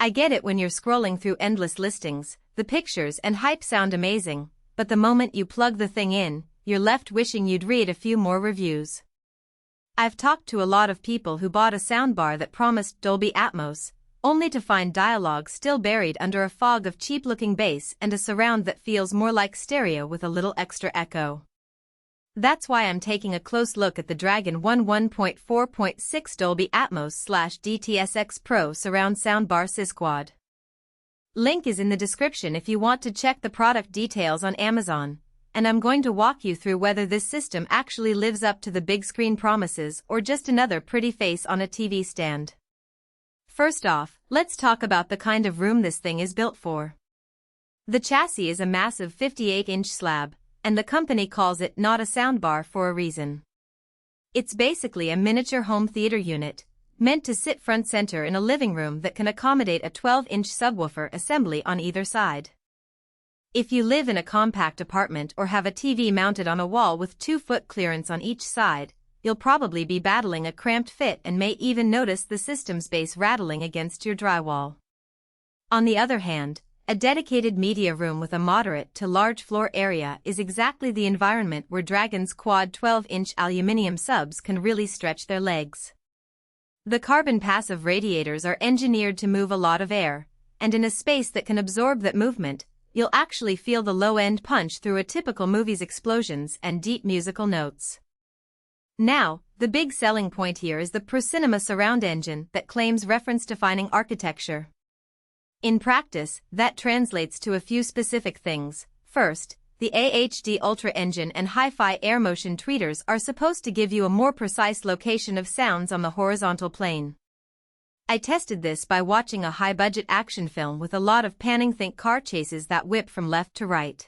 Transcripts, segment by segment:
I get it when you're scrolling through endless listings, the pictures and hype sound amazing, but the moment you plug the thing in, you're left wishing you'd read a few more reviews. I've talked to a lot of people who bought a soundbar that promised Dolby Atmos, only to find dialogue still buried under a fog of cheap-looking bass and a surround that feels more like stereo with a little extra echo. That's why I'm taking a close look at the Dragon 11.4.6 Dolby Atmos /DTSX Pro surround soundbar Sys-Quad. Link is in the description if you want to check the product details on Amazon, and I'm going to walk you through whether this system actually lives up to the big screen promises or just another pretty face on a TV stand. First off, let's talk about the kind of room this thing is built for. The chassis is a massive 58-inch slab, and the company calls it not a soundbar for a reason. It's basically a miniature home theater unit, meant to sit front center in a living room that can accommodate a 12-inch subwoofer assembly on either side. If you live in a compact apartment or have a TV mounted on a wall with 2-foot clearance on each side, you'll probably be battling a cramped fit and may even notice the system's base rattling against your drywall. On the other hand, a dedicated media room with a moderate to large floor area is exactly the environment where Dragon's quad 12-inch aluminum subs can really stretch their legs. The carbon passive radiators are engineered to move a lot of air, and in a space that can absorb that movement, you'll actually feel the low-end punch through a typical movie's explosions and deep musical notes. Now, the big selling point here is the ProCinema surround engine that claims reference-defining architecture. In practice, that translates to a few specific things. First, the AHD Ultra engine and hi-fi air motion tweeters are supposed to give you a more precise location of sounds on the horizontal plane. I tested this by watching a high-budget action film with a lot of panning. Think car chases that whip from left to right.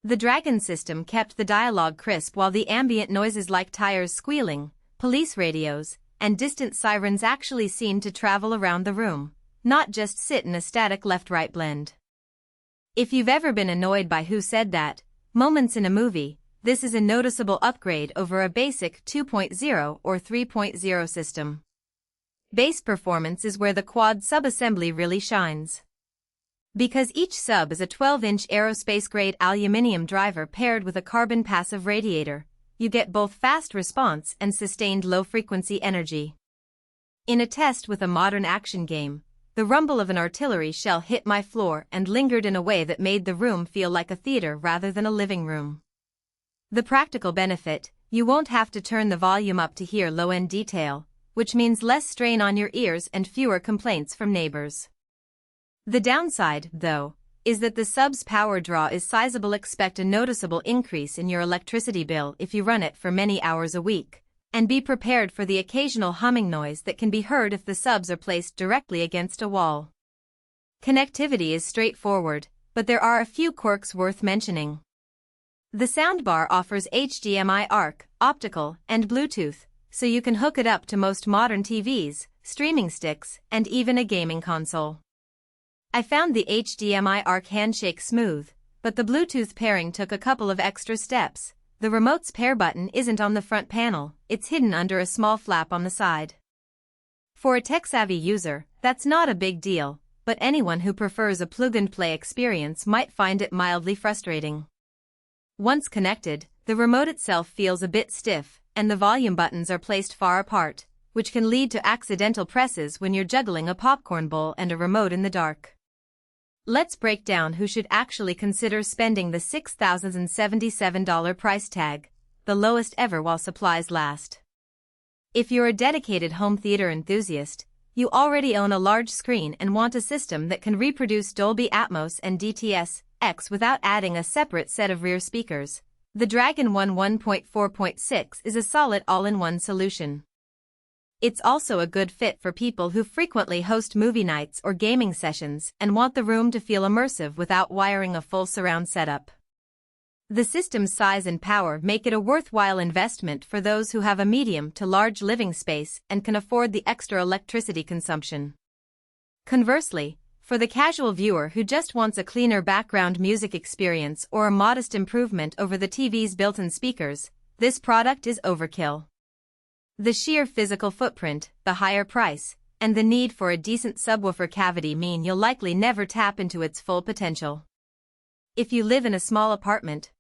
The Dragon system kept the dialogue crisp while the ambient noises like tires squealing, police radios, and distant sirens actually seemed to travel around the room, not just sit in a static left-right blend. If you've ever been annoyed by "who said that" moments in a movie, this is a noticeable upgrade over a basic 2.0 or 3.0 system. Bass performance is where the quad subassembly really shines. Because each sub is a 12-inch aerospace-grade aluminum driver paired with a carbon passive radiator, you get both fast response and sustained low-frequency energy. In a test with a modern action game, the rumble of an artillery shell hit my floor and lingered in a way that made the room feel like a theater rather than a living room. The practical benefit: you won't have to turn the volume up to hear low-end detail, which means less strain on your ears and fewer complaints from neighbors. The downside, though, is that the sub's power draw is sizable. Expect a noticeable increase in your electricity bill if you run it for many hours a week, and be prepared for the occasional humming noise that can be heard if the subs are placed directly against a wall. Connectivity is straightforward, but there are a few quirks worth mentioning. The soundbar offers HDMI ARC, optical, and Bluetooth, so you can hook it up to most modern TVs, streaming sticks, and even a gaming console. I found the HDMI ARC handshake smooth, but the Bluetooth pairing took a couple of extra steps. The remote's pair button isn't on the front panel, it's hidden under a small flap on the side. For a tech-savvy user, that's not a big deal, but anyone who prefers a plug-and-play experience might find it mildly frustrating. Once connected, the remote itself feels a bit stiff, and the volume buttons are placed far apart, which can lead to accidental presses when you're juggling a popcorn bowl and a remote in the dark. Let's break down who should actually consider spending the $6,077 price tag, the lowest ever while supplies last. If you're a dedicated home theater enthusiast, you already own a large screen and want a system that can reproduce Dolby Atmos and DTSX without adding a separate set of rear speakers, the Dragon 11.4.6 is a solid all-in-one solution. It's also a good fit for people who frequently host movie nights or gaming sessions and want the room to feel immersive without wiring a full surround setup. The system's size and power make it a worthwhile investment for those who have a medium to large living space and can afford the extra electricity consumption. Conversely, for the casual viewer who just wants a cleaner background music experience or a modest improvement over the TV's built-in speakers, this product is overkill. The sheer physical footprint, the higher price, and the need for a decent subwoofer cavity mean you'll likely never tap into its full potential. If you live in a small apartment,